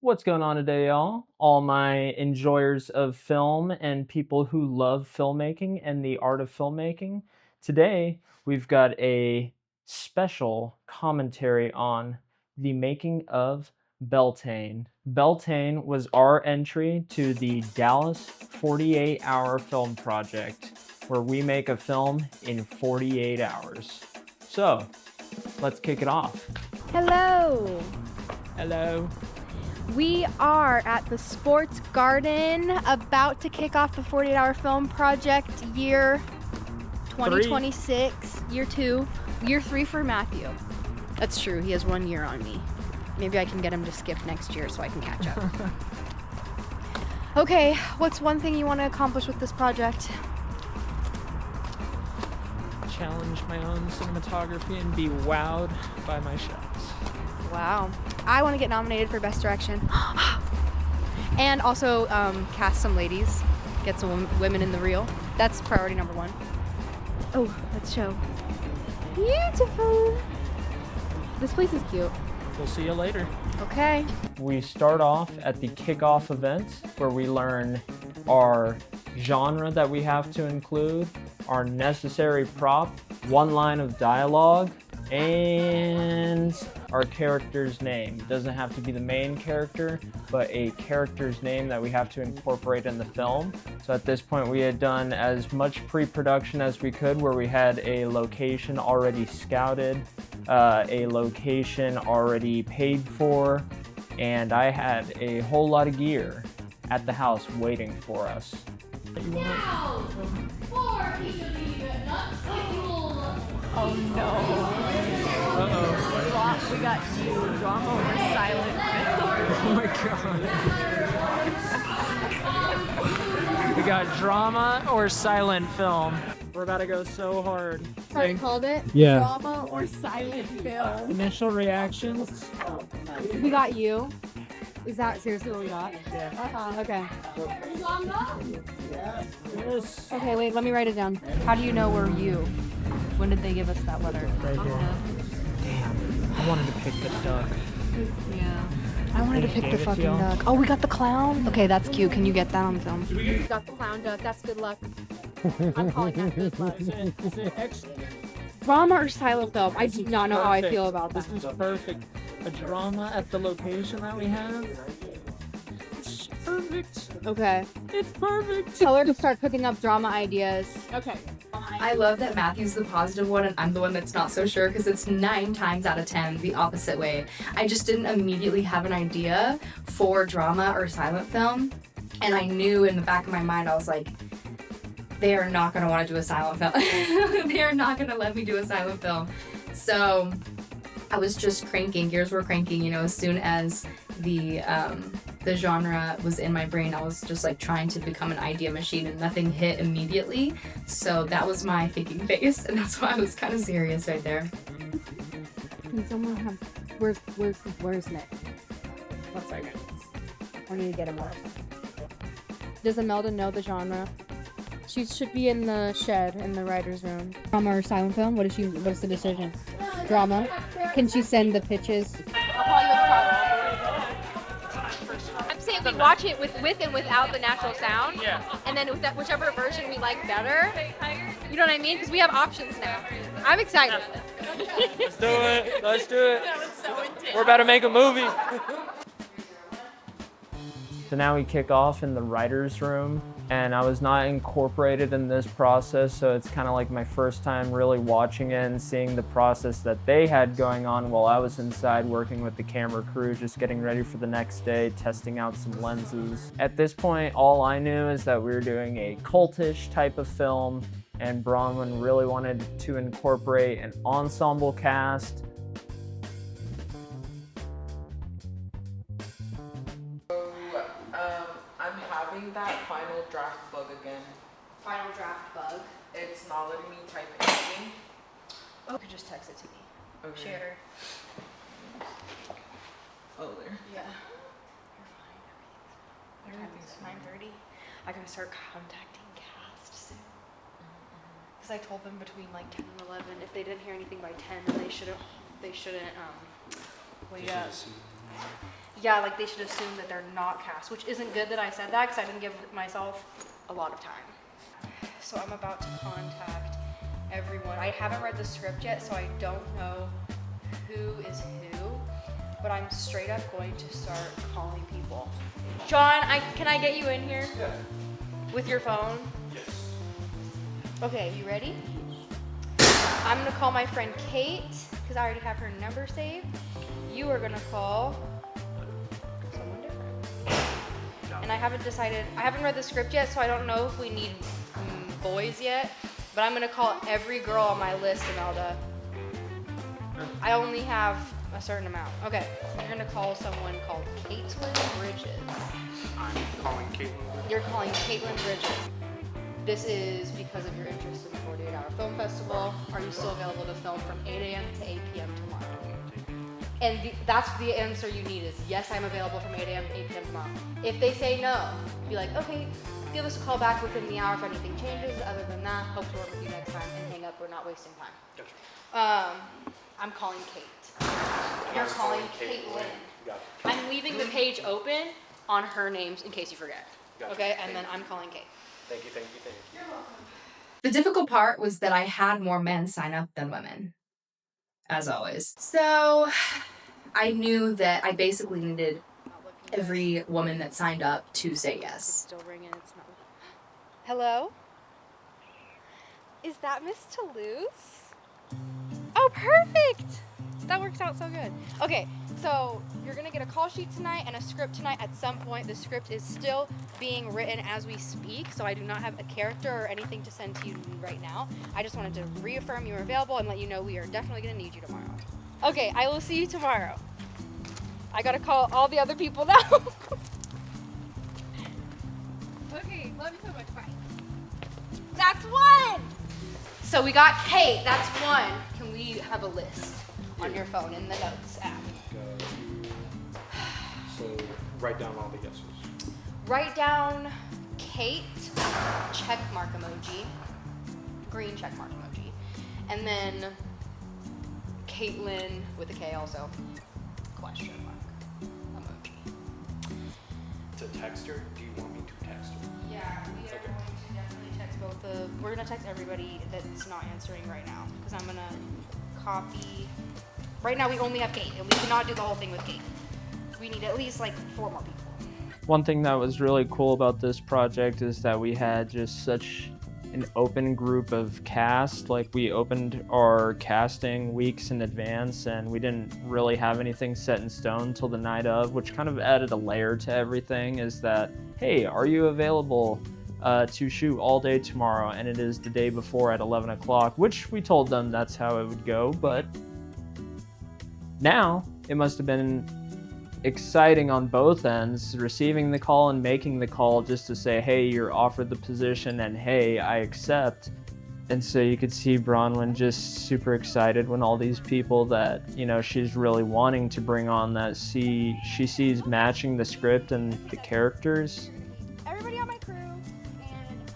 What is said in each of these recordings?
What's going on today, y'all? All my enjoyers of film and people who love filmmaking and the art of filmmaking. Today, we've got a special commentary on the making of Beltane. Beltane was our entry to the Dallas 48-hour film project, where we make a film in 48 hours. So, let's kick it off. Hello. Hello. We are at the Sports Garden about to kick off the 48-hour film project year 2026, year 2, year 3 for Matthew. That's true, he has 1 year on me. Maybe I can get him to skip next year so I can catch up. Okay, what's one thing you want to accomplish with this project? Challenge my own cinematography and be wowed by my shots. Wow. I want to get nominated for Best Direction. And also cast some ladies, get some women in the reel. That's priority number 1. Oh, let's show. Beautiful. This place is cute. We'll see you later. Okay. We start off at the Kickoff Event, where we learn our genre that we have to include, our necessary prop, 1 line of dialogue, and our character's name. It doesn't have to be the main character, but a character's name that we have to incorporate in the film. So at this point, we had done as much pre-production as we could, where we had a location already scouted, a location already paid for, and I had a whole lot of gear at the house waiting for us. Now, for each of the nuts schedule. Oh no. Uh-oh. We got you, drama over silent film. Oh my god. We got drama or silent film. We're about to go so hard. Sorry, called it? Yeah. Drama or silent film. Initial reactions. We got you. Is that seriously what we got? Yeah. Okay. Yes. Okay, wait, let me write it down. How do you know we're you? When did they give us that letter? Right here. Damn. I wanted to pick the duck. Yeah. I wanted to They pick the gave it to fucking y'all? duck. Oh, we got the clown? Okay, that's cute. Can you get that on film? We got the clown duck. That's good luck. I'm calling that good luck. Is it extra? Drama or silent film? I do not know how I Perfect. feel about that. This is perfect. A drama at the location that we have. It's perfect. Okay. It's perfect. Tell her to start cooking up drama ideas. Okay. I love that Matthew's the positive one and I'm the one that's not so sure, because it's 9 times out of 10 the opposite way. I just didn't immediately have an idea for drama or silent film, and I knew in the back of my mind, I was like, they are not going to want to do a silent film. They are not going to let me do a silent film. So I was just cranking, gears were cranking, you know, as soon as the genre was in my brain, I was just like trying to become an idea machine, and nothing hit immediately. So that was my thinking phase, and that's why I was kind of serious right there. Can someone have... Where's Nick? What's our name? I need to get him up. Does Imelda know the genre? She should be in the shed in the writer's room. Drama or silent film? What is the decision? Drama? Can she send the pitches? I'm saying we watch it with and without the natural sound. Yeah. And then with that, whichever version we like better. You know what I mean? Because we have options now. I'm excited. Let's do it. Let's do it. We're about to make a movie. So now we kick off in the writer's room, and I was not incorporated in this process, so it's kind of like my first time really watching it and seeing the process that they had going on while I was inside working with the camera crew, just getting ready for the next day, testing out some lenses. At this point, all I knew is that we were doing a cultish type of film, and Bronwyn really wanted to incorporate an ensemble cast. I'm having that final draft bug again. Final draft bug. It's not letting me type anything. Oh, you could just text it to me. Okay. Share. Oh, there. Yeah. You're fine. It's 9:30. I gotta start contacting cast soon. Because I told them between like 10 and 11. If they didn't hear anything by 10, then they shouldn't wait up. Yeah, like they should assume that they're not cast, which isn't good that I said that because I didn't give myself a lot of time. So I'm about to contact everyone. I haven't read the script yet, so I don't know who is who, but I'm straight up going to start calling people. John, can I get you in here? Yeah. With your phone? Yes. Okay, you ready? I'm gonna call my friend Kate, because I already have her number saved. You are gonna call someone different. And I haven't decided, I haven't read the script yet, so I don't know if we need boys yet, but I'm gonna call every girl on my list, Imelda. I only have a certain amount. Okay, you're gonna call someone called Caitlin Bridges. I'm calling Caitlin. You're calling Caitlin Bridges. This is because of your interest in the 48-hour film festival. Are you still available to film from 8 a.m. to 8 p.m. tomorrow? And that's the answer you need is, yes, I'm available from 8 a.m. to 8 p.m. tomorrow. If they say no, be like, okay, give us a call back within the hour if anything changes. Other than that, hope to work with you next time and hang up. We're not wasting time. Gotcha. I'm calling Kate. You're calling Caitlin. I'm leaving the page open on her names in case you forget. Gotcha. Okay, and then I'm calling Kate. Thank you. You're welcome. The difficult part was that I had more men sign up than women, as always. So I knew that I basically needed every woman that signed up to say It's yes. still ringing. It's not. Hello? Is that Miss Toulouse? Oh, perfect! That works out so good. Okay, so you're gonna get a call sheet tonight and a script tonight at some point. The script is still being written as we speak, so I do not have a character or anything to send to you right now. I just wanted to reaffirm you are available and let you know we are definitely gonna need you tomorrow. Okay, I will see you tomorrow. I gotta call all the other people now. Okay, love you so much, bye. That's one! So we got Kate, that's one. Can we have a list on your phone in the notes app? So write down all the yeses. Write down Kate, check mark emoji, green check mark emoji, and then Caitlin with a K also, question mark emoji. To text her? Do you want me to text her? Yeah, we are going to definitely text we're gonna text everybody that's not answering right now, because I'm gonna copy. Right now we only have Kate, and we cannot do the whole thing with Kate. We need at least like 4 more people. One thing that was really cool about this project is that we had just such an open group of cast. Like, we opened our casting weeks in advance, and we didn't really have anything set in stone till the night of, which kind of added a layer to everything. Is that, hey, are you available to shoot all day tomorrow? And it is the day before at 11 o'clock, which we told them that's how it would go. But now it must have been exciting on both ends, receiving the call and making the call just to say, hey, you're offered the position, and hey, I accept. And so you could see Bronwyn just super excited when all these people that, you know, she's really wanting to bring on, that she sees matching the script and the characters. Everybody on my crew, and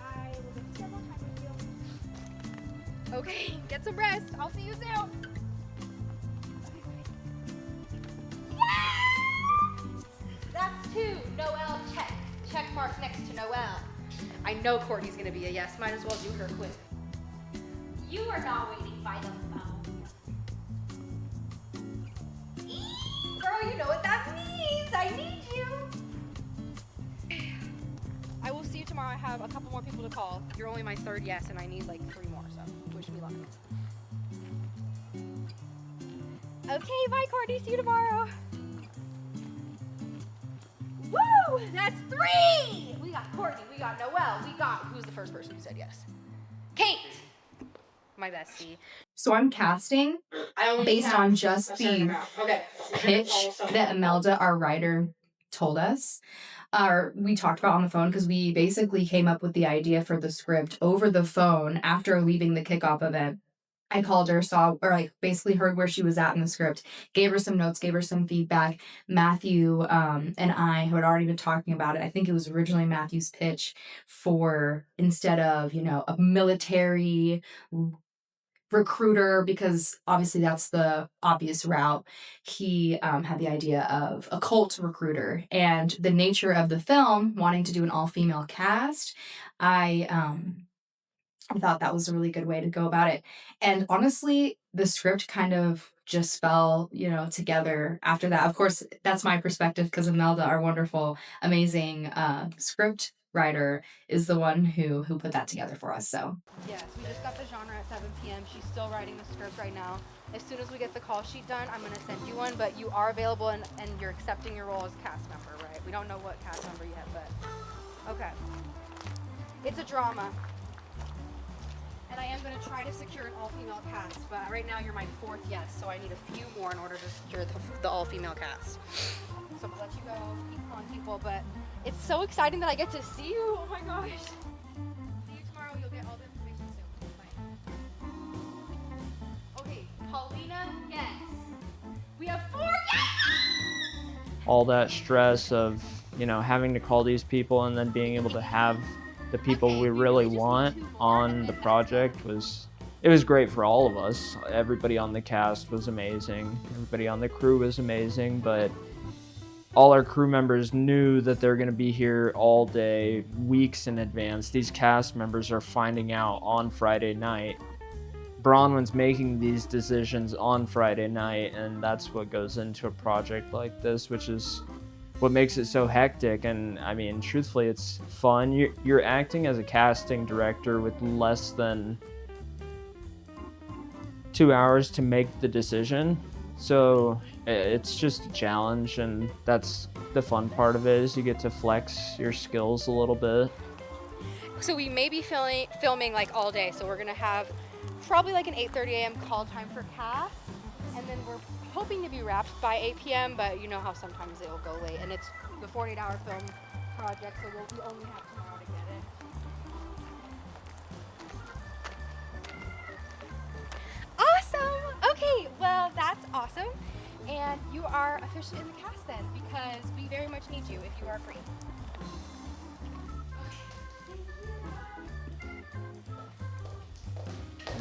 I will get to spend more time with you. Okay, get some rest. I'll see you soon. That's 2. Noelle, check. Check mark next to Noelle. I know Courtney's gonna be a yes. Might as well do her quick. You are not waiting by the phone. Girl, you know what that means. I need you. I will see you tomorrow. I have a couple more people to call. You're only my 3rd yes, and I need like 3 more, so wish me luck. Okay, bye, Courtney. See you tomorrow. Woo! That's 3! We got Courtney, we got Noelle, who's the first person who said yes? Kate! My bestie. So I'm casting based on just the pitch that Imelda, our writer, told us. Or we talked about on the phone, because we basically came up with the idea for the script over the phone after leaving the kickoff event. I called her, basically heard where she was at in the script, gave her some notes, gave her some feedback. Matthew and I, who had already been talking about it, I think it was originally Matthew's pitch for, instead of, a military recruiter, because obviously that's the obvious route. He had the idea of a cult recruiter, and the nature of the film wanting to do an all-female cast, I thought that was a really good way to go about it. And honestly, the script kind of just fell, together after that. Of course, that's my perspective because Imelda, our wonderful, amazing script writer, is the one who put that together for us. So Yes, we just got the genre at 7 p.m. She's still writing the script right now. As soon as we get the call sheet done, I'm going to send you one, but you are available and you're accepting your role as cast member, right? We don't know what cast member yet, but okay. It's a drama. And I am going to try to secure an all-female cast, but right now you're my 4th yes, so I need a few more in order to secure the all-female cast. So I'll let you go, keep calling people, but it's so exciting that I get to see you. Oh my gosh. See you tomorrow. You'll get all the information soon. Bye. Okay, Paulina, yes. We have 4 yes! All that stress of, having to call these people and then being able to have the people we really want on the project was great for all of us. Everybody on the cast was amazing. Everybody on the crew was amazing, but all our crew members knew that they're going to be here all day, weeks in advance. These cast members are finding out on Friday night. Bronwyn's making these decisions on Friday night, and that's what goes into a project like this, which is what makes it so hectic. And I mean, truthfully, it's fun. You're acting as a casting director with less than 2 hours to make the decision. So it's just a challenge, and that's the fun part of it, is you get to flex your skills a little bit. So we may be filming like all day. So we're gonna have probably like an 8:30 a.m. call time for cast, and then we're hoping to be wrapped by 8 p.m. But you know how sometimes it'll go late, and it's the 48-hour film project, so we only have tomorrow to get it. Awesome. Okay, well that's awesome, and you are officially in the cast then, because we very much need you if you are free.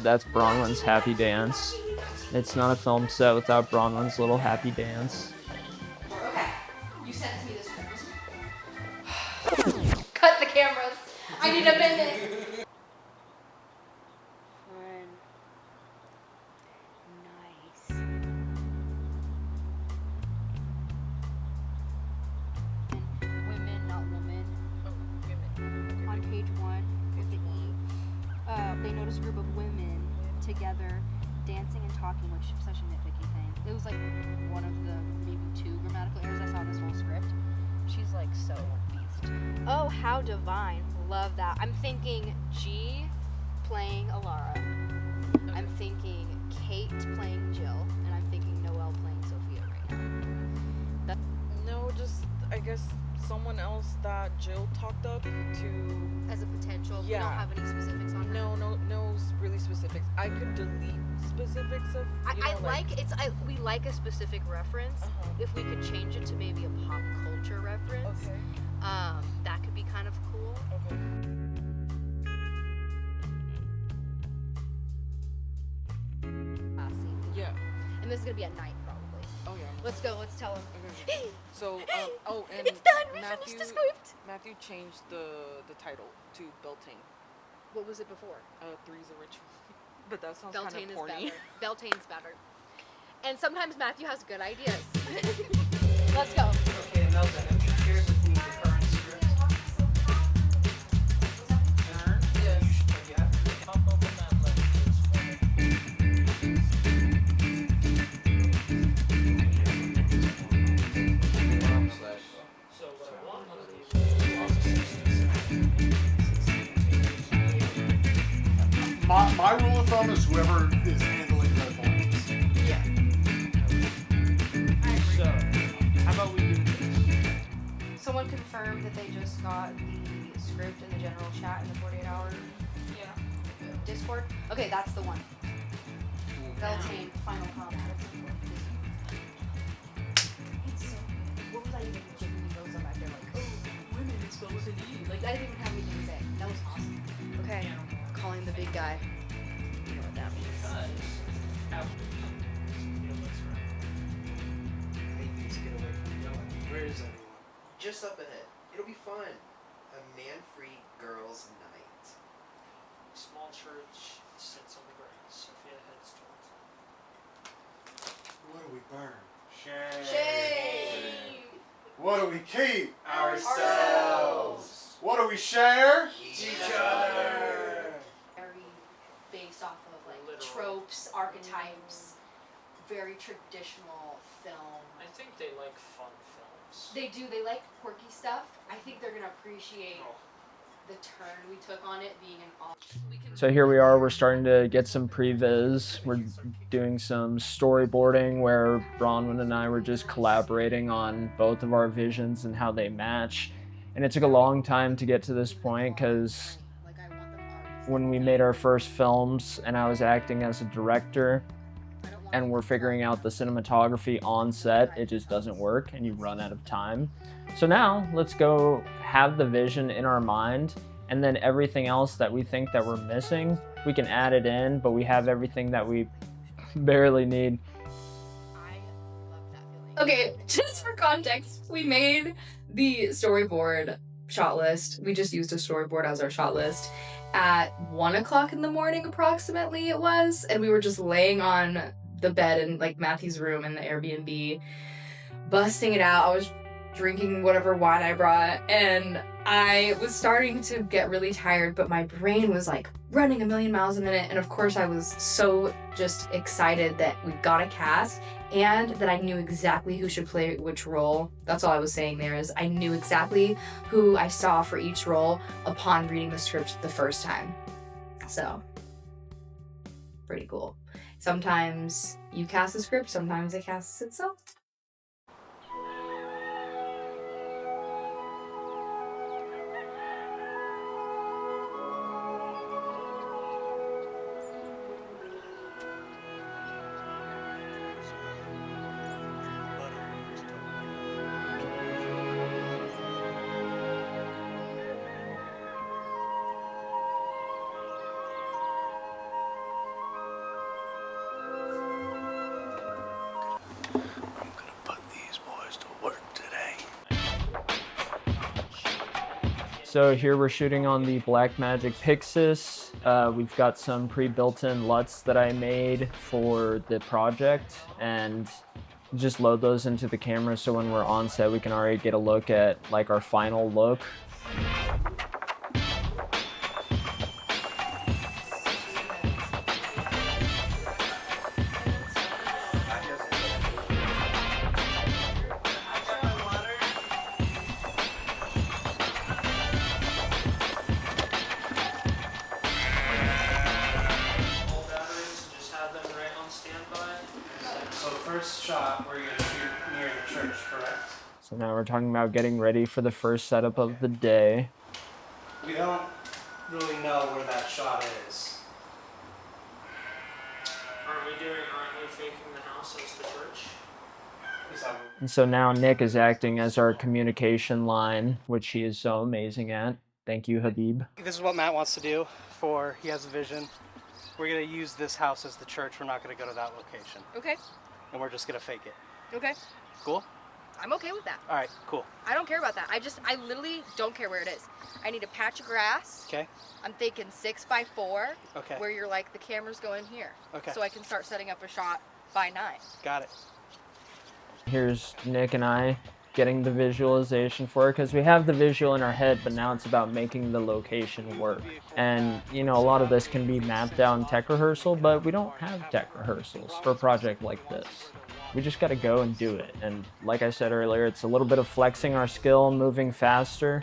That's Bronwyn's happy dance. It's not a film set without Bronwyn's little happy dance. Okay, you sent me this script. Cut the cameras. I need a minute. Fun. Nice. Women, not women. Oh, women. On page 1 with the E. They noticed a group of women together dancing and talking, which is such a nitpicky thing. It was like one of the maybe 2 grammatical errors I saw in this whole script. She's like so beast. Oh, how divine. Love that. I'm thinking G playing Alara. I'm thinking Kate playing Jill. And I'm thinking Noelle playing Sophia right now. No, just I guess someone else that Jill talked up to. As a potential. Yeah. We don't have any specifics on her. No really specifics. I could delete specifics of. We like a specific reference. Uh-huh. If we could change it to maybe a pop culture reference, Okay. that could be kind of cool. Okay. Scene. Yeah. And this is gonna be at night probably. Oh yeah. Let's go. Let's tell him. Okay. So and It's done. We Matthew, finished the script. Matthew changed the title to Beltane. What was it before? Three's a ritual. But that sounds kind Beltane of is corny. better. Beltane's better. And sometimes Matthew has good ideas. Let's go. Okay, Imelda, share with me the current script. Turn? Yes. You have to pop open that So what I want My rule of thumb is whoever is handling red lines. Yeah. So, how about we do this? Someone confirmed that they just got the script in the general chat in the 48-hour Discord. Okay, that's the one. Beltane, final comment. It's so good. What was I even jiggling those up back there like, oh, women, it's spelled with an E. Like, I didn't even have anything to say. That was awesome. Okay, calling the big guy. You know what that means. Where is everyone? Just up ahead. It'll be fun. A man-free girls' night. Small church sits on the ground. Sophia heads towards it. What do we burn? Shame. What do we keep? Ourselves. What do we share? Each other. Very based off of like tropes, archetypes, very traditional film. I think they like fun films. They do, they like quirky stuff. I think they're gonna appreciate the turn we took on it being an So here we are, we're starting to get some previs. We're doing some storyboarding where Bronwyn and I were just collaborating on both of our visions and how they match. And it took a long time to get to this point because when we made our first films and I was acting as a director and we're figuring out the cinematography on set, it just doesn't work and you run out of time. So now let's go have the vision in our mind, and then everything else that we think that we're missing, we can add it in, but we have everything that we barely need. Okay, just for context, we made the storyboard shot list. We just used a storyboard as our shot list at 1 o'clock in the morning approximately it was, and we were just laying on the bed in like Matthew's room in the Airbnb, busting it out. I was drinking whatever wine I brought, and I was starting to get really tired, but my brain was like running a million miles a minute. And of course I was so just excited that we got a cast and that I knew exactly who should play which role. That's all I was saying there, is I knew exactly who I saw for each role upon reading the script the first time. So pretty cool. Sometimes you cast a script, sometimes it casts itself. So here we're shooting on the Blackmagic Pixis. We've got some pre-built-in LUTs that I made for the project, and just load those into the camera so when we're on set we can already get a look at like our final look. So now we're talking about getting ready for the first setup of the day. We don't really know where that shot is. Aren't we faking the house as the church? And so now Nick is acting as our communication line, which he is so amazing at. Thank you, Habib. This is what Matt wants to do. He has a vision. We're gonna use this house as the church. We're not gonna go to that location. Okay. And we're just gonna fake it. Okay. Cool? I'm okay with that. All right, cool. I don't care about that. I literally don't care where it is. I need a patch of grass. Okay. I'm thinking 6x4. Okay. Where you're like, the camera's going here. Okay. So I can start setting up a shot by 9. Got it. Here's Nick and I getting the visualization for it, because we have the visual in our head, but now it's about making the location work. And you know, a lot of this can be mapped out in tech rehearsal, but we don't have tech rehearsals for a project like this. We just got to go and do it. And like I said earlier, it's a little bit of flexing our skill, moving faster.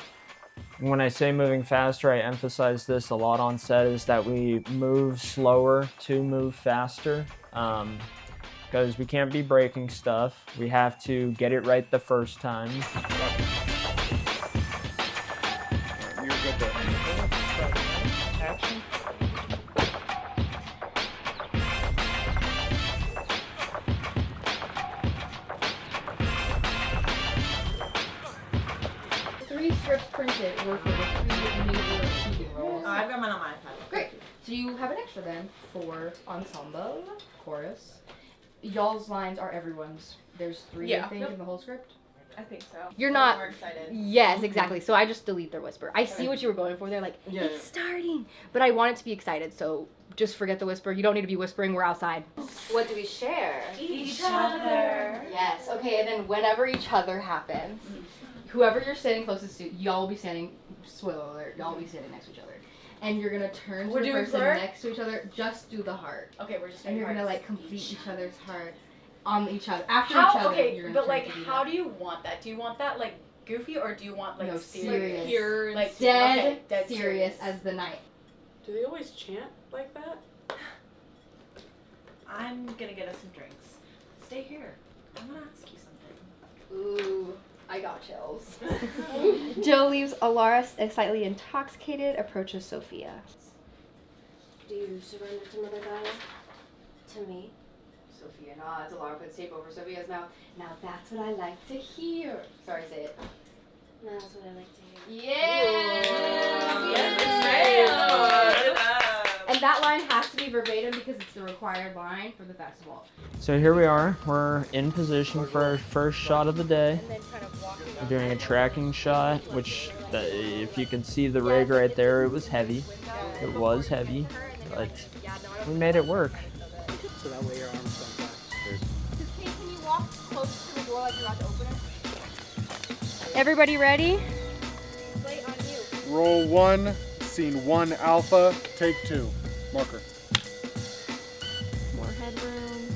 And when I say moving faster, I emphasize this a lot on set, is that we move slower to move faster. Because we can't be breaking stuff. We have to get it right the first time. You're good there. Action. Three strips printed were for the 3 major speaking roles. I've got mine on my iPad. Great. So you have an extra then for ensemble, chorus. Y'all's lines are everyone's. There's 3, I think, in the whole script. I think so. You're I'm not more excited. Yes, exactly. So I just delete their whisper. I see Okay. what you were going for. They're like, Yeah. it's starting. But I want it to be excited, so just forget the whisper. You don't need to be whispering. We're outside. What do we share? Each other. Yes. Okay, and then whenever each other happens, whoever you're standing closest to, y'all will be standing, spoiler alert, y'all will be standing next to each other. And you're gonna turn to We're the doing person flirt? next to each other, just do the heart. Okay, we're just And doing you're gonna hearts. like complete each other's hearts on each other. After How? each other, Okay, you're gonna but turn like, to do how that. do you want that? Do you want that like goofy, or do you want like No, serious? serious. Pure, like Dead, okay, dead serious as the night. Do they always chant like that? I'm gonna get us some drinks. Stay here. I'm gonna ask you something. Ooh, I got chills. Joe leaves Alara slightly intoxicated, approaches Sophia. Do you surrender to Mother Gaia? To me? Sophia nods. Alara puts tape over Sophia's mouth. Now that's what I like to hear. Sorry, say it. That's what I like to hear. And that line has to be verbatim because it's the required line for the festival. So here we are. We're in position for our first shot of the day. We're doing a tracking shot, which if you can see the rig right there, it was heavy. It was heavy, but we made it work. So that way your arms don't Can you walk close to the door like you're about to open it? Everybody ready? Wait on you. Roll 1, scene 1 alpha, take 2. Marker. More headroom.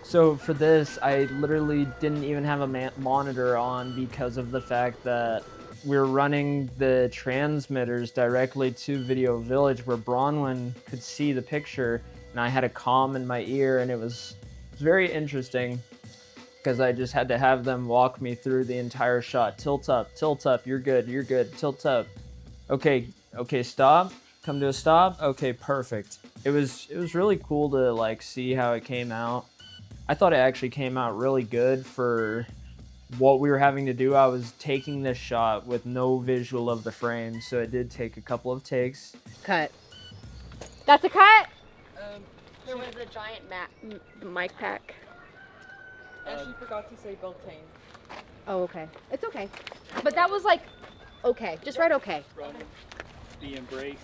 So for this, I literally didn't even have a monitor on because of the fact that we're running the transmitters directly to Video Village where Bronwyn could see the picture, and I had a comm in my ear, and it was very interesting because I just had to have them walk me through the entire shot. Tilt up, you're good, tilt up. Okay, stop, come to a stop. Okay, perfect. It was really cool to like see how it came out. I thought it actually came out really good for what we were having to do. I was taking this shot with no visual of the frame, so it did take a couple of takes. Cut. That's a cut? There was a giant mic pack. And she forgot to say Beltane. Oh, okay. It's okay. But that was like, okay. Just write okay. The embrace,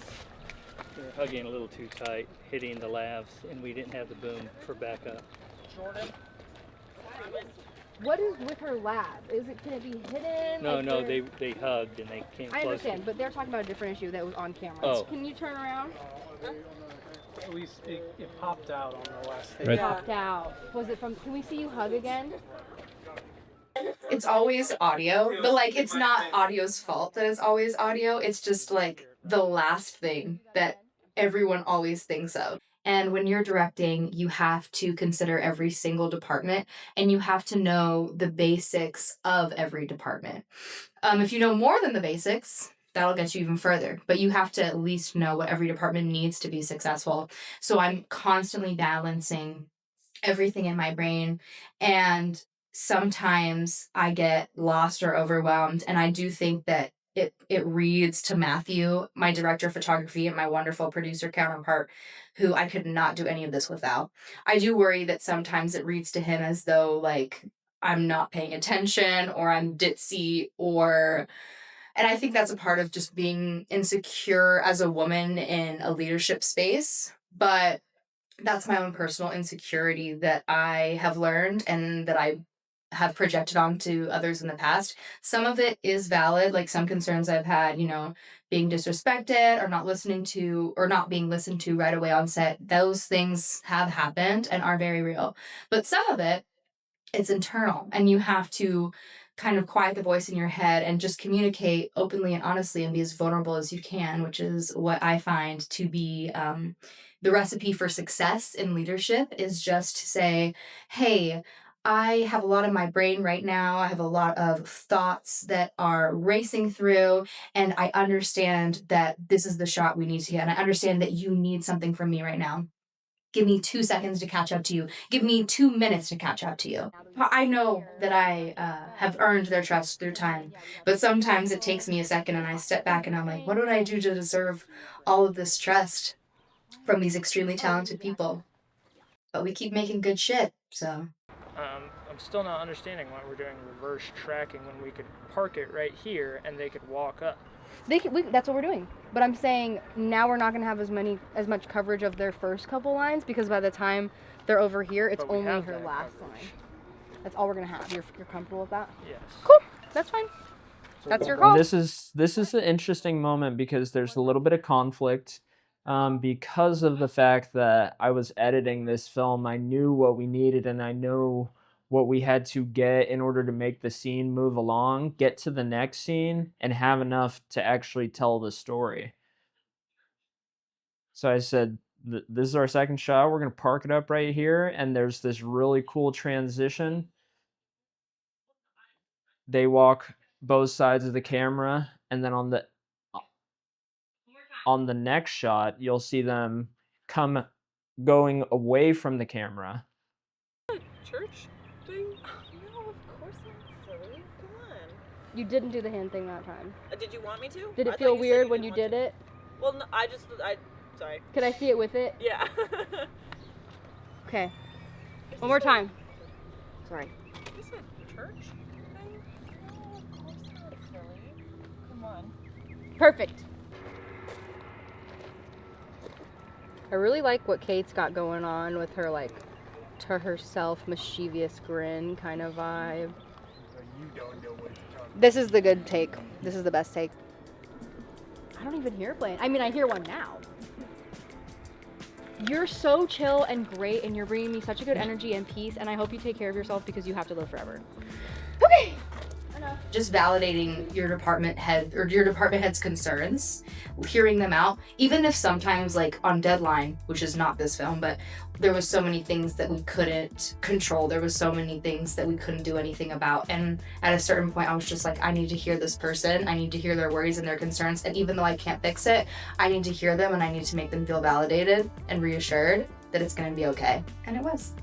they're hugging a little too tight, hitting the lavs, and we didn't have the boom for backup. Jordan? What is with her lab? Can it be hidden? No, Like, no, where- they hugged and they came I close. understand, but they're talking about a different issue that was on camera. Oh. Can you turn around? At least it popped out on the last It take. popped out. Was it from? Can we see you hug again? It's always audio, but like it's not audio's fault that it's always audio. It's just like the last thing that everyone always thinks of. And when you're directing, you have to consider every single department and you have to know the basics of every department. If you know more than the basics, that'll get you even further. But you have to at least know what every department needs to be successful. So I'm constantly balancing everything in my brain. And sometimes I get lost or overwhelmed. And I do think that it reads to Matthew, my director of photography, and my wonderful producer counterpart, who I could not do any of this without. I do worry that sometimes it reads to him as though like I'm not paying attention or I'm ditzy and I think that's a part of just being insecure as a woman in a leadership space. But that's my own personal insecurity that I have learned and that I have projected onto others in the past. Some of it is valid, like some concerns I've had, being disrespected or not listening to or not being listened to right away on set. Those things have happened and are very real. But some of it's internal, and you have to kind of quiet the voice in your head and just communicate openly and honestly and be as vulnerable as you can, which is what I find to be the recipe for success in leadership, is just to say, hey, I have a lot in my brain right now. I have a lot of thoughts that are racing through, and I understand that this is the shot we need to get, and I understand that you need something from me right now. Give me 2 seconds to catch up to you. Give me 2 minutes to catch up to you. I know that I have earned their trust through time, but sometimes it takes me a second and I step back and I'm like, what would I do to deserve all of this trust from these extremely talented people? But we keep making good shit, so. I'm still not understanding why we're doing reverse tracking when we could park it right here and they could walk up. That's what we're doing. But I'm saying now we're not going to have as much coverage of their first couple lines, because by the time they're over here, it's only her last line. That's all we're going to have. You're comfortable with that? Yes. Cool. That's fine. That's your call. This is an interesting moment because there's a little bit of conflict. Because of the fact that I was editing this film, I knew what we needed and I know what we had to get in order to make the scene move along, get to the next scene, and have enough to actually tell the story. So I said, this is our second shot. We're going to park it up right here, and there's this really cool transition. They walk both sides of the camera, and then on the next shot, you'll see them going away from the camera. Church thing? No, of course not, silly. Come on. You didn't do the hand thing that time. Did you want me to? Did it feel weird when you did it? Well, no, sorry. Could I see it with it? Yeah. Okay. One more time. Sorry. Is it church thing? No, of course not, silly. Come on. Perfect. I really like what Kate's got going on with her, like, to herself mischievous grin kind of vibe. This is the good take. This is the best take. I don't even hear playing. I mean, I hear one now. You're so chill and great, and you're bringing me such a good energy and peace, and I hope you take care of yourself because you have to live forever. Okay. Enough. Just validating your department head or your department head's concerns, hearing them out, even if sometimes, like on deadline, which is not this film, but there was so many things that we couldn't control. There was so many things that we couldn't do anything about. And at a certain point, I was just like, I need to hear this person. I need to hear their worries and their concerns. And even though I can't fix it, I need to hear them and I need to make them feel validated and reassured that it's going to be okay. And it was.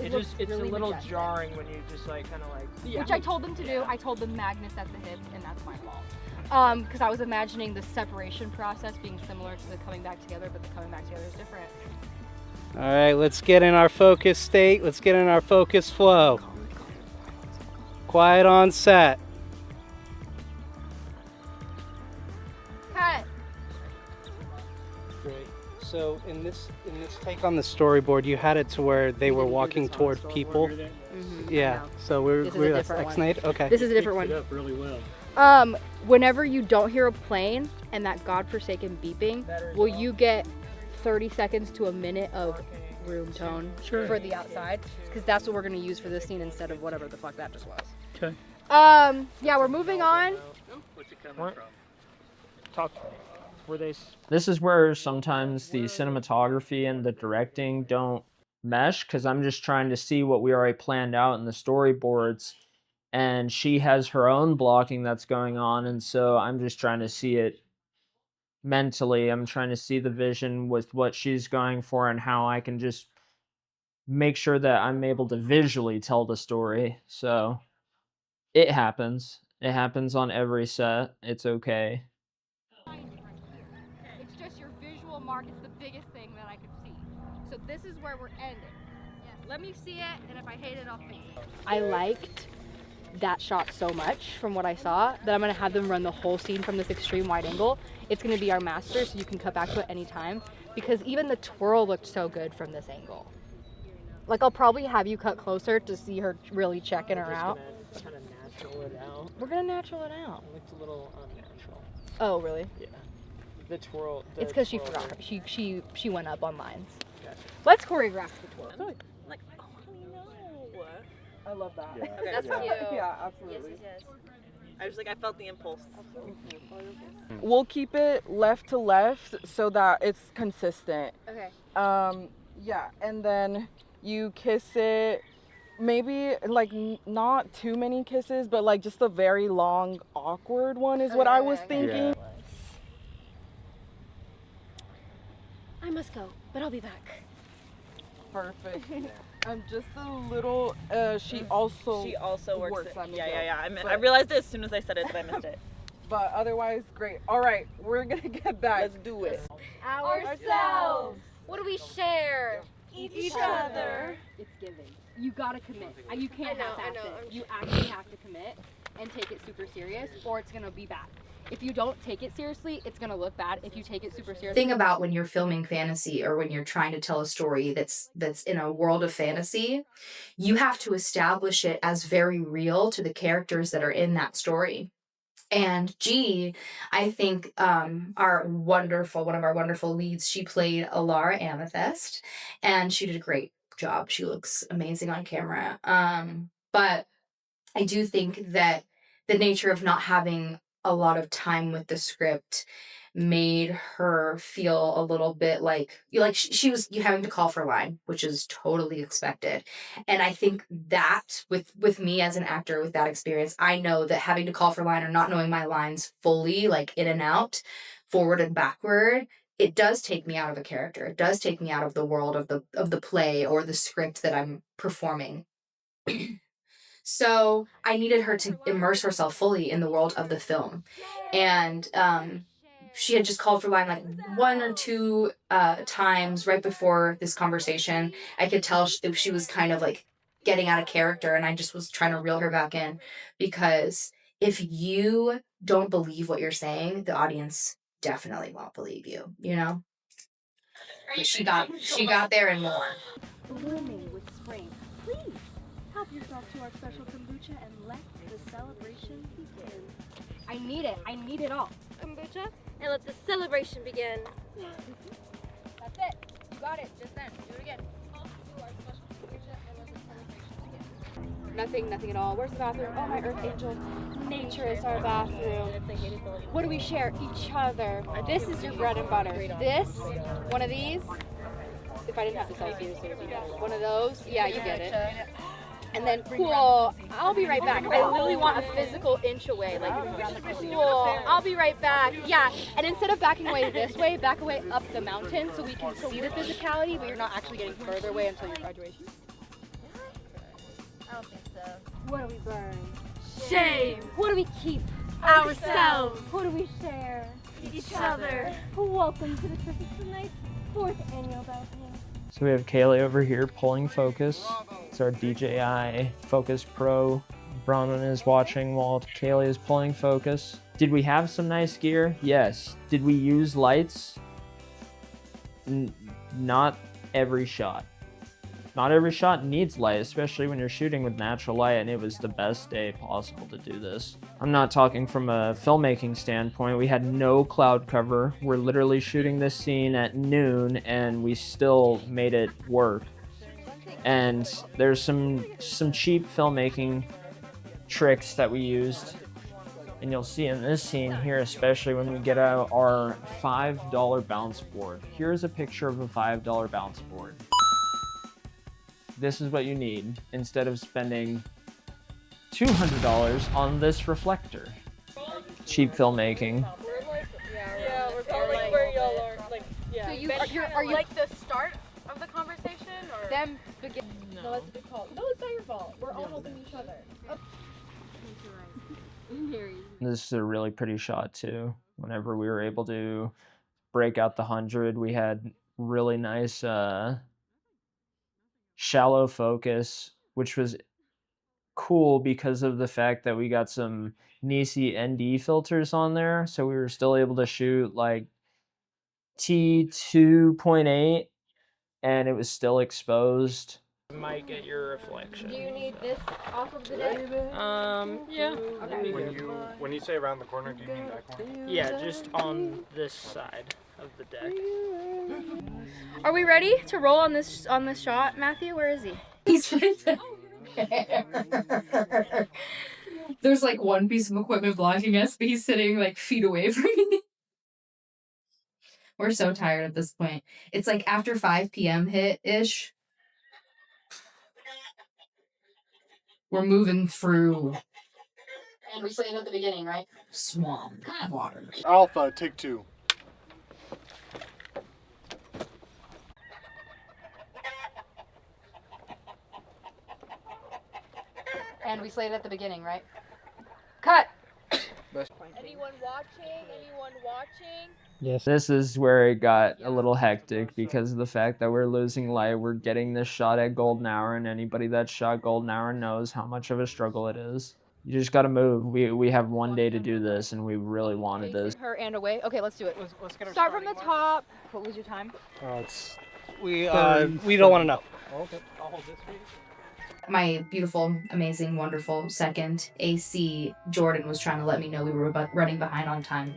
It's really a little jarring when you just like kind of like. Yeah. Which I told them to do. I told them magnets at the hip, and that's my fault. Because I was imagining the separation process being similar to the coming back together, but the coming back together is different. All right, let's get in our focus state. Let's get in our focus flow. Quiet on set. Cut. Great. So in this take on the storyboard, you had it to where they were walking toward people. Mm-hmm. Yeah. So we're that's X-Nate. Okay. This is a different one. It up really well. Whenever you don't hear a plane and that godforsaken beeping, will you get 30 seconds to a minute of room tone for the outside? Because that's what we're going to use for this scene instead of whatever the fuck that just was. Okay. Yeah, we're moving on. What's it coming from? This is where sometimes the cinematography and the directing don't mesh, because I'm just trying to see what we already planned out in the storyboards, and she has her own blocking that's going on, and so I'm just trying to see it mentally. I'm trying to see the vision with what she's going for and how I can just make sure that I'm able to visually tell the story. So it happens. It happens on every set. It's okay. It's just your visual mark is the biggest thing that I could see. So this is where we're ending. Let me see it, and if I hate it, I'll fix it. I liked that shot so much from what I saw that I'm going to have them run the whole scene from this extreme wide angle. It's going to be our master, so you can cut back to it anytime, because even the twirl looked so good from this angle. Like, I'll probably have you cut closer to see her really checking her out. Kind of natural it out. We're going to natural it out. It looks a little unnatural. Oh, really? Yeah. The twirl. It's because she forgot. She went up on lines. Gotcha. Let's choreograph the twirl. Like, oh, no. I love that. Yeah. Okay, that's cute. Yeah, absolutely. Yes. I was like, I felt the impulse. We'll keep it left to left so that it's consistent. Okay. Yeah, and then you kiss it maybe like not too many kisses, but like just a very long, awkward one is what I was thinking. I must go, but I'll be back. Perfect. Just a little. She also works on the yeah, show. yeah, yeah. I But- realized it as soon as I said it that I missed it. But otherwise, great. All right, we're gonna get back. Let's do it. Ourselves. What do we share? Each other. It's giving. You gotta commit. You can't I half-ass know, it. You actually have to commit and take it super serious, or it's gonna be bad. If you don't take it seriously, it's gonna look bad. If you take it super seriously. Thing about when you're filming fantasy or when you're trying to tell a story that's in a world of fantasy, you have to establish it as very real to the characters that are in that story. And G, I think one of our wonderful leads, she played Alara Amethyst, and she did a great job. She looks amazing on camera. But I do think that the nature of not having a lot of time with the script made her feel a little bit like she was having to call for line, which is totally expected. And I think that with me as an actor with that experience, I know that having to call for line or not knowing my lines fully, like in and out, forward and backward, it does take me out of a character. It does take me out of the world of the play or the script that I'm performing. So I needed her to immerse herself fully in the world of the film. And she had just called for line like one or two times right before this conversation. I could tell she was kind of like getting out of character, and I just was trying to reel her back in, because if you don't believe what you're saying, the audience definitely won't believe you, you know? But she got there and more. Blooming with spring. Please help yourself to our special kombucha and let the celebration begin. I need it. I need it all. Kombucha, and let the celebration begin. That's it. You got it. Just then. Do it again. Nothing at all. Where's the bathroom? Oh, my earth angel. Nature is our bathroom. What do we share? Each other. This is your bread and butter. This, one of these. If I didn't have to cite you, one of those. Yeah, you get it. And then cool, I'll be right back. I literally want a physical inch away. Like, cool, I'll be right back. Yeah, and instead of backing away this way, back away up the mountain so we can see the physicality, but you're not actually getting further away until your graduation. I don't think so. What do we burn? Shame. What do we keep? Ourselves. What do we share? Each other. Welcome to the Church of Tonight's 4th annual BELTANE. So we have Kaylee over here pulling focus. It's our DJI Focus Pro. Bronwyn is watching while Kaylee is pulling focus. Did we have some nice gear? Yes. Did we use lights? Not every shot. Not every shot needs light, especially when you're shooting with natural light, and it was the best day possible to do this. I'm not talking from a filmmaking standpoint. We had no cloud cover. We're literally shooting this scene at noon, and we still made it work. And there's some cheap filmmaking tricks that we used, and you'll see in this scene here, especially when we get out our $5 bounce board. Here's a picture of a $5 bounce board. This is what you need instead of spending $200 on this reflector. Cheap filmmaking. Yeah, we're probably like where y'all are. Like, yeah. So are you like the start of the conversation, or them begin? No, that's a good call. No, it's not your fault. We're all helping each other. This is a really pretty shot too. Whenever we were able to break out the 100, we had really nice shallow focus, which was cool because of the fact that we got some Nisi ND filters on there, so we were still able to shoot like T2.8 and it was still exposed. Might get your reflection. Do you need this off of the deck? Yeah. Okay. When you say around the corner, do you mean that corner? Yeah, just on this side of the deck. Are we ready to roll on this shot, Matthew? Where is he? He's right there. There's like one piece of equipment blocking us, but he's sitting like feet away from me. We're so tired at this point. It's like after 5 p.m. hit-ish. We're moving through. And we say it at the beginning, right? Swamp. Water. Alpha, take 2. And we say it at the beginning, right? Cut! Anyone watching? Anyone watching? Yes. This is where it got a little hectic because of the fact that we're losing light. We're getting this shot at golden hour, and anybody that shot golden hour knows how much of a struggle it is. You just gotta move. We have one day to do this, and we really wanted this. Her and away. Okay, let's do it. Let's get her Start from the top. What was your time? We don't want to know. Okay, I'll hold this for you. My beautiful, amazing, wonderful second AC, Jordan, was trying to let me know we were running behind on time.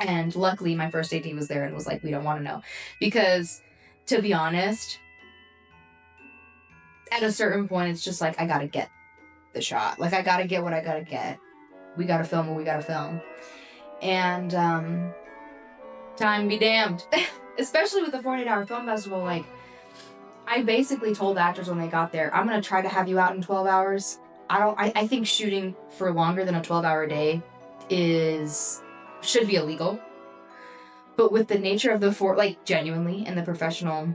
And luckily, my first AD was there and was like, we don't want to know. Because, to be honest, at a certain point, it's just like, I gotta get the shot. Like, I gotta get what I gotta get. We gotta film what we gotta film. And, time be damned. Especially with the 48-hour film festival, like, I basically told actors when they got there, I'm gonna try to have you out in 12 hours. I think shooting for longer than a 12-hour day should be illegal. But with the nature of genuinely in the professional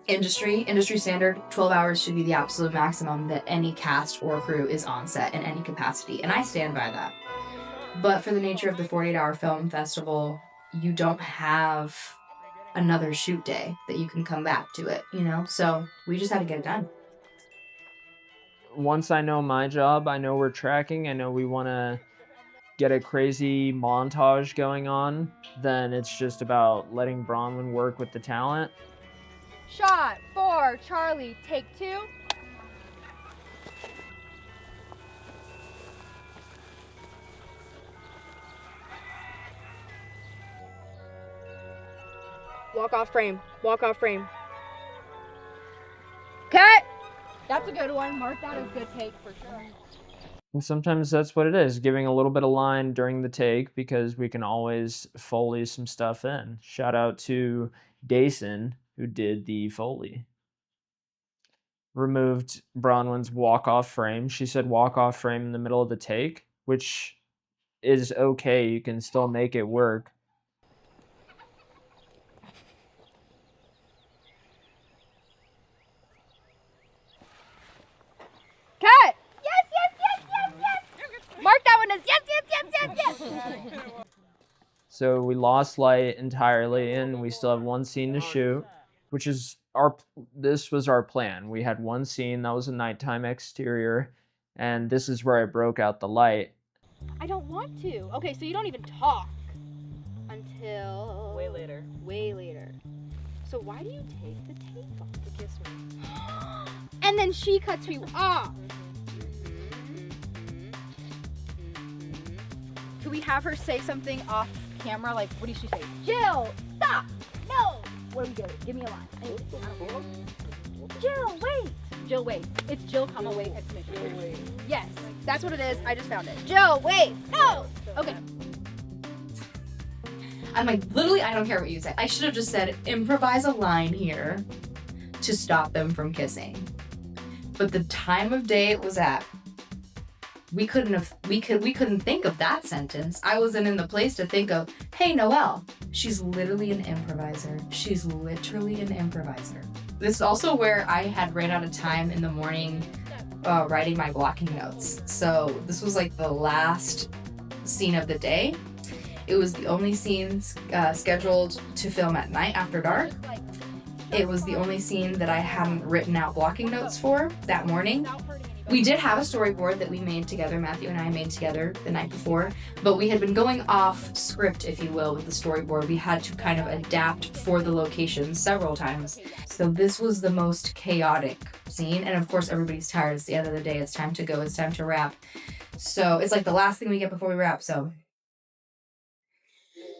industry standard, 12 hours should be the absolute maximum that any cast or crew is on set in any capacity. And I stand by that. But for the nature of the 48-hour film festival, you don't have another shoot day that you can come back to it, you know? So we just had to get it done. Once I know my job, I know we're tracking, I know we want to get a crazy montage going on, then it's just about letting Bronwyn work with the talent. Shot 4, Charlie, take 2. Walk off frame. Walk off frame. Cut! That's a good one. Mark that as good take for sure. And sometimes that's what it is, giving a little bit of line during the take because we can always Foley some stuff in. Shout out to Dason, who did the Foley. Removed Bronwyn's walk-off frame. She said walk-off frame in the middle of the take, which is okay. You can still make it work. Cut! Yes! Mark that one as yes! So we lost light entirely, and we still have one scene to shoot, which is this was our plan. We had one scene that was a nighttime exterior, and this is where I broke out the light. I don't want to. Okay, so you don't even talk until... Way later. Way later. So why do you take the tape off to kiss me? And then she cuts you off. Could we have her say something off camera? Like, what did she say? Jill, stop! No! What do we do? Give me a line. Jill, wait! Jill, wait. It's Jill, comma, wait, exclamation. Yes, that's what it is. I just found it. Jill, wait! No! Okay. I'm like, literally, I don't care what you say. I should have just said, improvise a line here to stop them from kissing. But the time of day it was at, we couldn't think of that sentence. I wasn't in the place to think of, hey, Noelle, she's literally an improviser. She's literally an improviser. This is also where I had ran out of time in the morning writing my blocking notes. So this was like the last scene of the day. It was the only scene scheduled to film at night after dark. It was the only scene that I hadn't written out blocking notes for that morning. We did have a storyboard that we made together, Matthew and I made together the night before, but we had been going off script, if you will, with the storyboard. We had to kind of adapt for the location several times. So this was the most chaotic scene, and of course everybody's tired. It's the end of the day, it's time to go, it's time to wrap. So it's like the last thing we get before we wrap, so.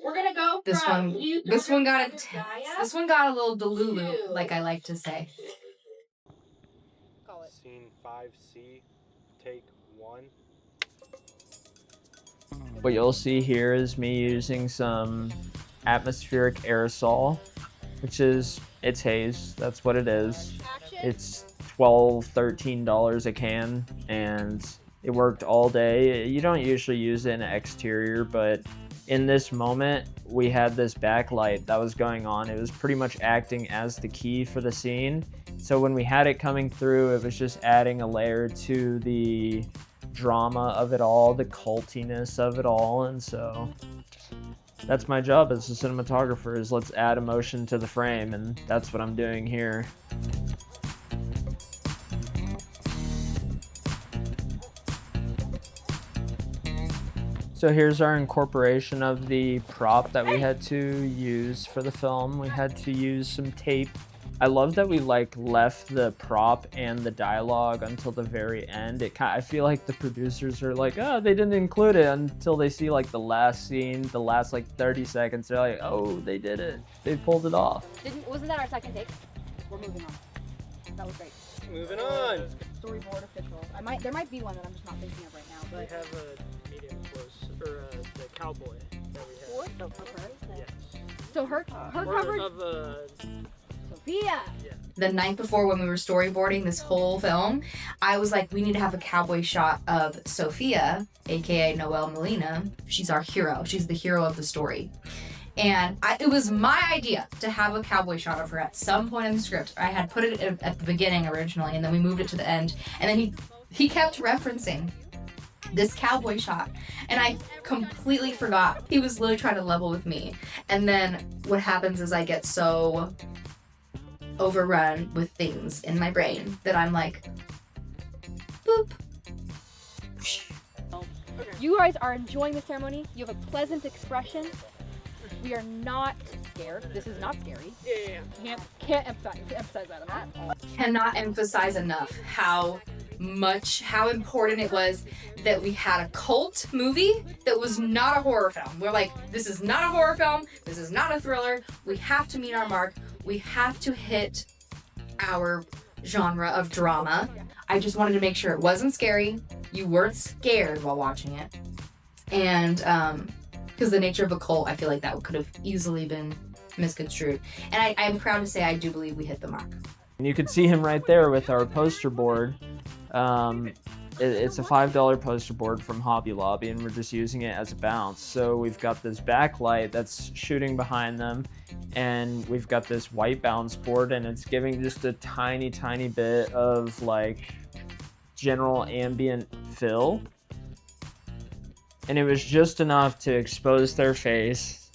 We're gonna go This one got a little delulu, like I like to say. Scene 5C, take 1. What you'll see here is me using some atmospheric aerosol, which is, it's haze, that's what it is. It's $12, $13 a can, and it worked all day. You don't usually use it in an exterior, but in this moment, we had this backlight that was going on. It was pretty much acting as the key for the scene. So when we had it coming through, it was just adding a layer to the drama of it all, the cultiness of it all. And so that's my job as a cinematographer, is let's add emotion to the frame, and that's what I'm doing here. So here's our incorporation of the prop that we had to use for the film. We had to use some tape. I love that we left the prop and the dialogue until the very end. I feel like the producers are like, oh, they didn't include it until they see the last scene, the last 30 seconds. They're like, oh, they did it. They pulled it off. Wasn't that our second take? We're moving on. That was great. Moving on. Storyboard official. There might be one that I'm just not thinking of right now. But We have a medium close, or the cowboy that we have. Of her? Yes. So her coverage. Of Sophia. The night before, when we were storyboarding this whole film, I was like, we need to have a cowboy shot of Sophia, aka Noelle Molina. She's our hero. She's the hero of the story. And it was my idea to have a cowboy shot of her at some point in the script. I had put it at the beginning originally, and then we moved it to the end. And then he kept referencing this cowboy shot, and I completely forgot. He was literally trying to level with me. And then what happens is I get so overrun with things in my brain that I'm like, boop. You guys are enjoying the ceremony. You have a pleasant expression. We are not scared. This is not scary. Yeah. Can't emphasize that enough. Cannot emphasize enough how important it was that we had a cult movie that was not a horror film. We're like, this is not a horror film. This is not a thriller. We have to meet our mark. We have to hit our genre of drama. I just wanted to make sure it wasn't scary. You weren't scared while watching it. And because the nature of a cult, I feel like that could have easily been misconstrued. And I'm proud to say I do believe we hit the mark. And you could see him right there with our poster board. It's a $5 poster board from Hobby Lobby, and we're just using it as a bounce. So we've got this backlight that's shooting behind them, and we've got this white bounce board, and it's giving just a tiny bit of general ambient fill. And it was just enough to expose their face,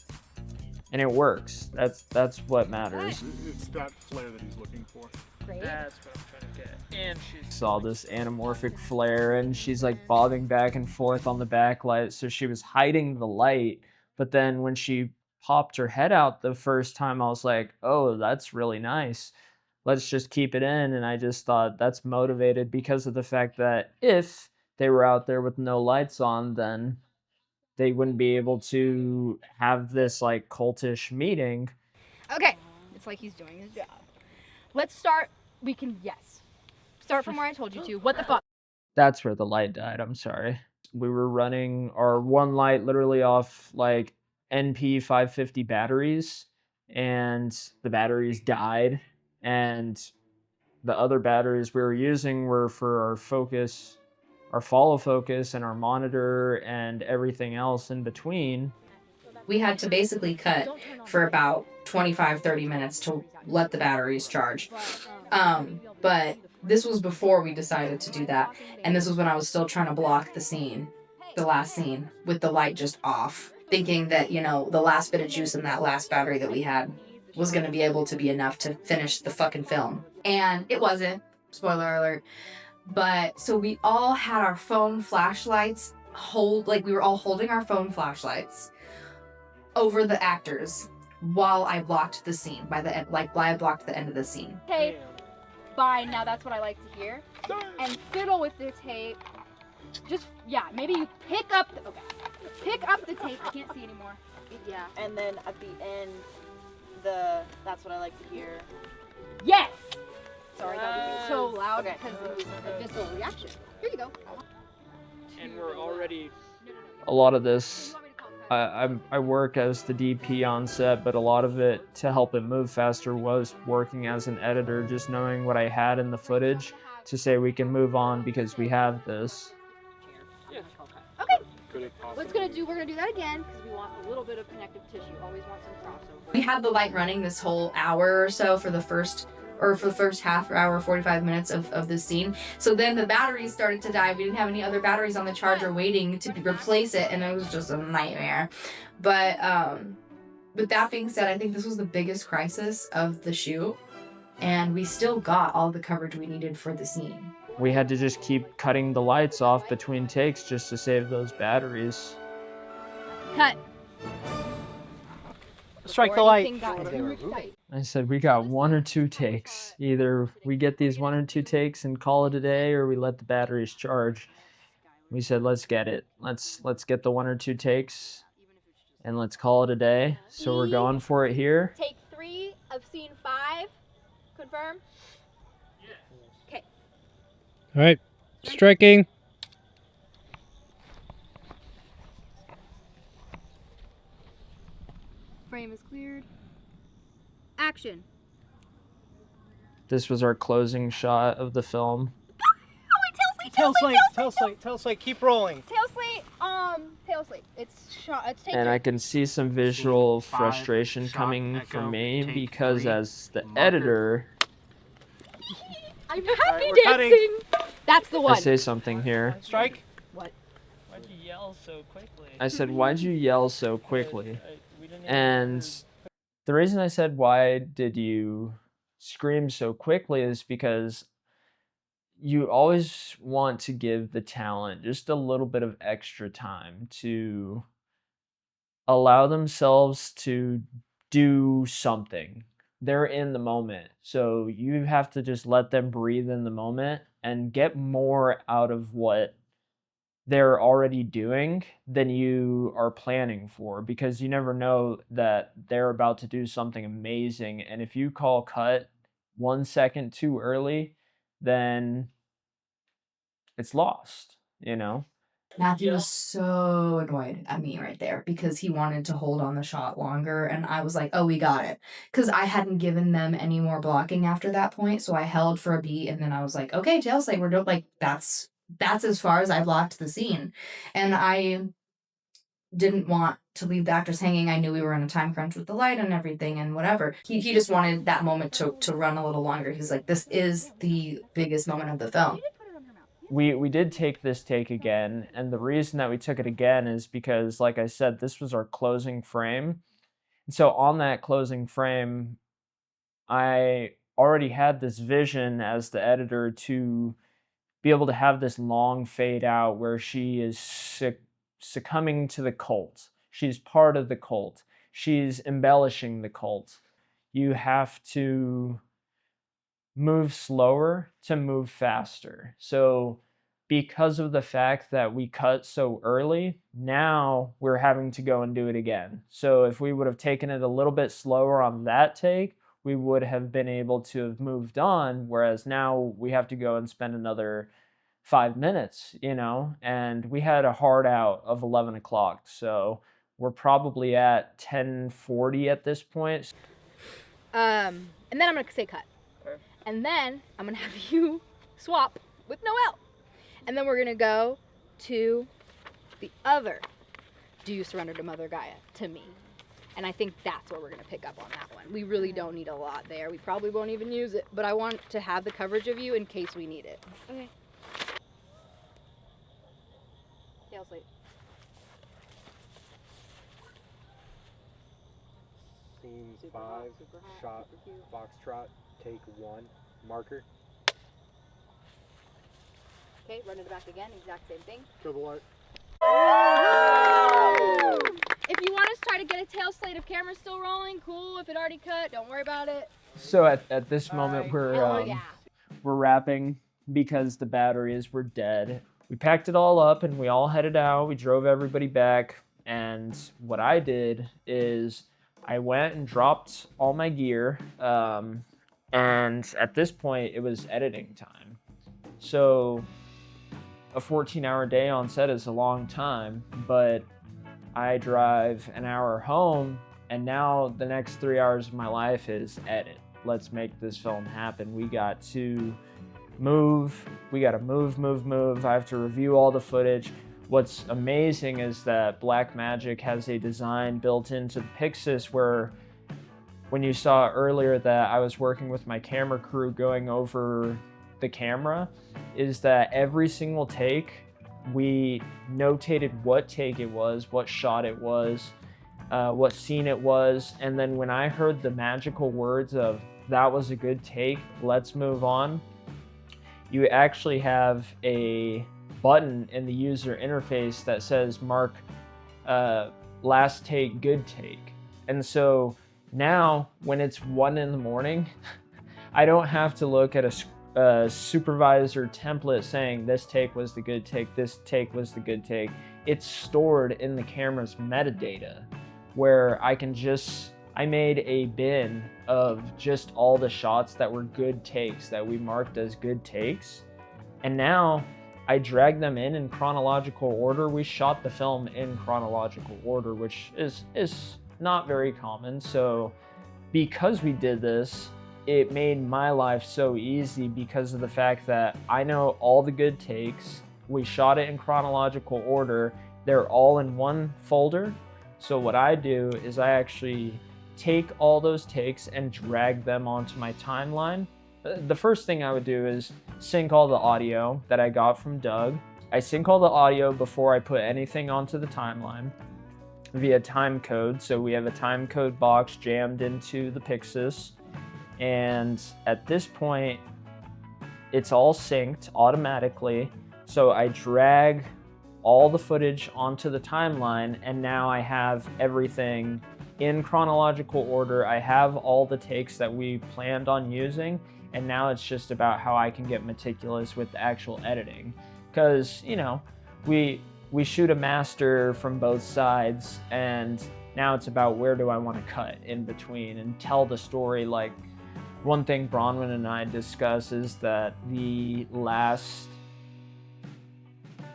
and it works. That's what matters. It's that flare that he's looking for. Great. That's what I'm trying to get. And she's Saw this anamorphic flare, and she's bobbing back and forth on the backlight, so she was hiding the light. But then when she popped her head out the first time, I was like, oh, that's really nice. Let's just keep it in. And I just thought that's motivated because of the fact that if they were out there with no lights on, then they wouldn't be able to have this cultish meeting. Okay. It's like he's doing his job. Let's start. We can, yes. Start from where I told you to. What the fuck? That's where the light died. I'm sorry. We were running our one light literally off NP 550 batteries, and the batteries died. And the other batteries we were using were for our focus, our follow focus, and our monitor, and everything else in between. We had to basically cut for about 25-30 minutes to let the batteries charge. But this was before we decided to do that. And this was when I was still trying to block the scene, the last scene, with the light just off, thinking that, the last bit of juice in that last battery that we had was going to be able to be enough to finish the fucking film. And it wasn't. Spoiler alert. But so we all had our phone flashlights we were all holding our phone flashlights over the actors while I blocked the scene while I blocked the end of the scene. Tape. Fine. Now that's what I like to hear. And fiddle with their tape. Just, maybe you pick up the tape. I can't see anymore. Yeah. And then at the end, that's what I like to hear. Yes! Sorry, that was so loud because it was a visceral reaction. Here you go. and we're already A lot of this I work as the DP on set, but a lot of it to help it move faster was working as an editor, just knowing what I had in the footage to say we can move on because we have this. Okay. What's gonna do? We're gonna do that again because we want a little bit of connective tissue. Always want some crossover. We had the light running this whole hour or so for the first half hour, 45 minutes of this scene. So then the batteries started to die. We didn't have any other batteries on the charger waiting to replace it, and it was just a nightmare. But that being said, I think this was the biggest crisis of the shoot, and we still got all the coverage we needed for the scene. We had to just keep cutting the lights off between takes just to save those batteries. Cut. Strike the light. I said we got 1 or 2 takes. Either we get these 1 or 2 takes and call it a day, or we let the batteries charge. We said let's get it. Let's get the 1 or 2 takes, and let's call it a day. So we're going for it here. Take 3 of scene 5. Confirm. Okay. All right, striking. Frame is cleared. Action. This was our closing shot of the film. Tail slate, keep rolling. Tail slate. It's shot. It's taken. And I can see some visual frustration coming from me because as the editor, I'm happy cutting. dancing. That's the one. I say something here. Strike. What? Why'd you yell so quickly? I said, why'd you yell so quickly? We didn't And the reason I said, why did you scream so quickly, is because you always want to give the talent just a little bit of extra time to allow themselves to do something. They're in the moment. So you have to just let them breathe in the moment and get more out of what they're already doing than you are planning for, because you never know that they're about to do something amazing. And if you call cut 1 second too early, then it's lost, you know? Matthew was so annoyed at me right there because he wanted to hold on the shot longer, and I was like, oh, we got it. Because I hadn't given them any more blocking after that point, so I held for a beat, and then I was like, okay, tail slate, we're doing, like, that's as far as I blocked the scene. And I didn't want to leave the actors hanging. I knew we were in a time crunch with the light and everything and whatever. He just wanted that moment to run a little longer. He's like, this is the biggest moment of the film. We did take this take again, and the reason that we took it again is because, like I said, this was our closing frame. And so on that closing frame, I already had this vision as the editor to be able to have this long fade out where she is succumbing to the cult. She's part of the cult. She's embellishing the cult. You have to move slower to move faster. So because of the fact that we cut so early, now we're having to go and do it again. So if we would have taken it a little bit slower on that take, we would have been able to have moved on, whereas now we have to go and spend another 5 minutes, you know, and we had a hard out of 11 o'clock. So we're probably at 10:40 at this point. And then I'm gonna say cut. And then I'm gonna have you swap with Noelle. And then we're gonna go to the other Do You Surrender to Mother Gaia to me. And I think that's where we're gonna pick up on that one. We really don't need a lot there. We probably won't even use it, but I want to have the coverage of you in case we need it. Okay. Tail slate. Scene 5, shot, foxtrot, take 1, marker. Okay, run to the back again, exact same thing. Kill the light. If you want us to try to get a tail slate, if camera's still rolling, cool. If it already cut, don't worry about it. So at this moment, we're wrapping because the batteries were dead. We packed it all up and we all headed out. We drove everybody back. And what I did is I went and dropped all my gear. And at this point, it was editing time. So a 14-hour day on set is a long time, but I drive an hour home, and now the next 3 hours of my life is edit. Let's make this film happen. We got to move. I have to review all the footage. What's amazing is that Blackmagic has a design built into the Pixis where, when you saw earlier that I was working with my camera crew going over the camera, is that every single take, we notated what take it was, what shot it was, what scene it was, and then when I heard the magical words of, "That was a good take, let's move on," you actually have a button in the user interface that says mark last take, good take. And so now when it's 1 in the morning, I don't have to look at a supervisor template saying this take was the good take, this take was the good take. It's stored in the camera's metadata where I made a bin of just all the shots that were good takes that we marked as good takes. And now I drag them in chronological order. We shot the film in chronological order, which is not very common. So because we did this, it made my life so easy because of the fact that I know all the good takes. We shot it in chronological order. They're all in one folder. So what I do is I actually take all those takes and drag them onto my timeline. The first thing I would do is sync all the audio that I got from Doug. I sync all the audio before I put anything onto the timeline via time code. So we have a time code box jammed into the Pixis. And at this point, it's all synced automatically. So I drag all the footage onto the timeline, and now I have everything in chronological order. I have all the takes that we planned on using, and now it's just about how I can get meticulous with the actual editing. Because, you know, we shoot a master from both sides, and now it's about where do I want to cut in between and tell the story. Like, one thing Bronwyn and I discuss is that the last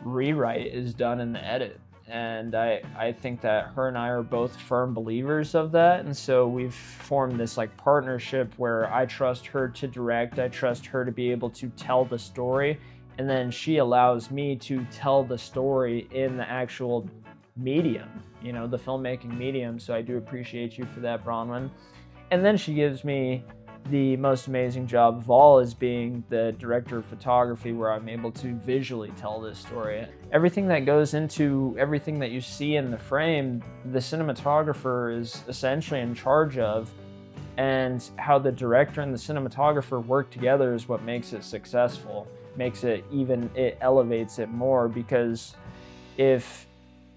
rewrite is done in the edit. And I think that her and I are both firm believers of that. And so we've formed this like partnership where I trust her to direct, I trust her to be able to tell the story, and then she allows me to tell the story in the actual medium, you know, the filmmaking medium. So I do appreciate you for that, Bronwyn. And then she gives me the most amazing job of all is being the director of photography, where I'm able to visually tell this story. Everything that goes into everything that you see in the frame, the cinematographer is essentially in charge of, and how the director and the cinematographer work together is what makes it successful, it elevates it more, because if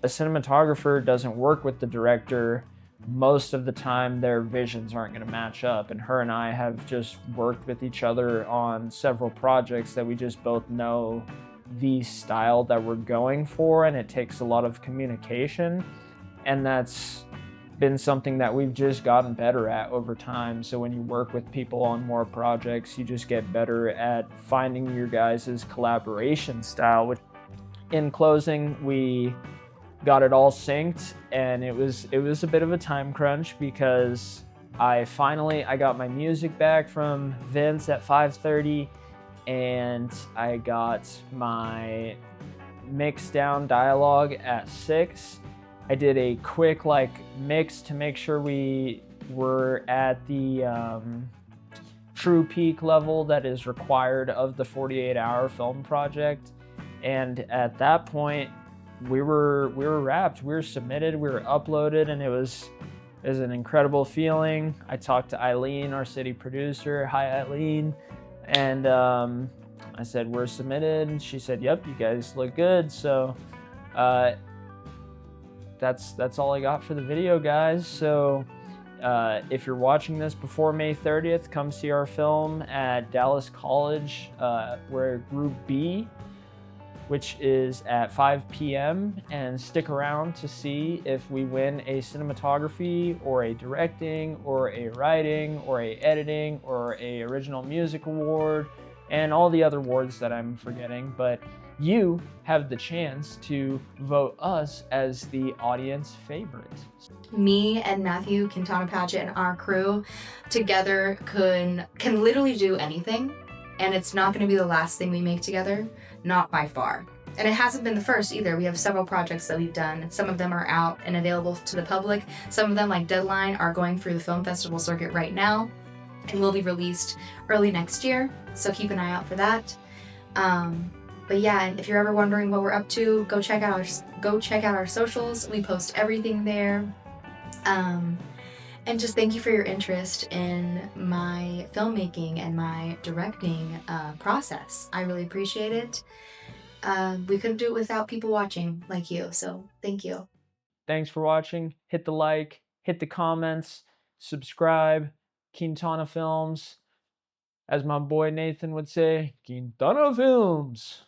a cinematographer doesn't work with the director, most of the time their visions aren't going to match up. And her and I have just worked with each other on several projects that we just both know the style that we're going for, and it takes a lot of communication, and that's been something that we've just gotten better at over time. So when you work with people on more projects, you just get better at finding your guys' collaboration style. Which, in closing, we got it all synced, and it was a bit of a time crunch because I got my music back from Vince at 5:30, and I got my mix down dialogue at 6. I did a quick mix to make sure we were at the true peak level that is required of the 48-hour film project, and at that point we were wrapped, we were submitted, we were uploaded, and it was an incredible feeling. I talked to Eileen, our city producer. Hi, Eileen. And I said, we're submitted, and she said, yep, you guys look good. So that's all I got for the video, guys. So if you're watching this before May 30th, come see our film at Dallas College. We're Group B, which is at 5 p.m. and stick around to see if we win a cinematography or a directing or a writing or a editing or a original music award. and all the other awards that I'm forgetting, but you have the chance to vote us as the audience favorite. Me and Matthew Quintana Paget and our crew together can literally do anything, and it's not going to be the last thing we make together, not by far. And it hasn't been the first either. We have several projects that we've done, and some of them are out and available to the public. Some of them, like Deadline, are going through the film festival circuit right now and will be released early next year, so keep an eye out for that. But yeah, and if you're ever wondering what we're up to, go check out our socials. We post everything there. And just thank you for your interest in my filmmaking and my directing process. I really appreciate it. We couldn't do it without people watching like you, so thank you. Thanks for watching. Hit the like, hit the comments, subscribe. Quintana Films. As my boy Nathan would say, Quintana Films.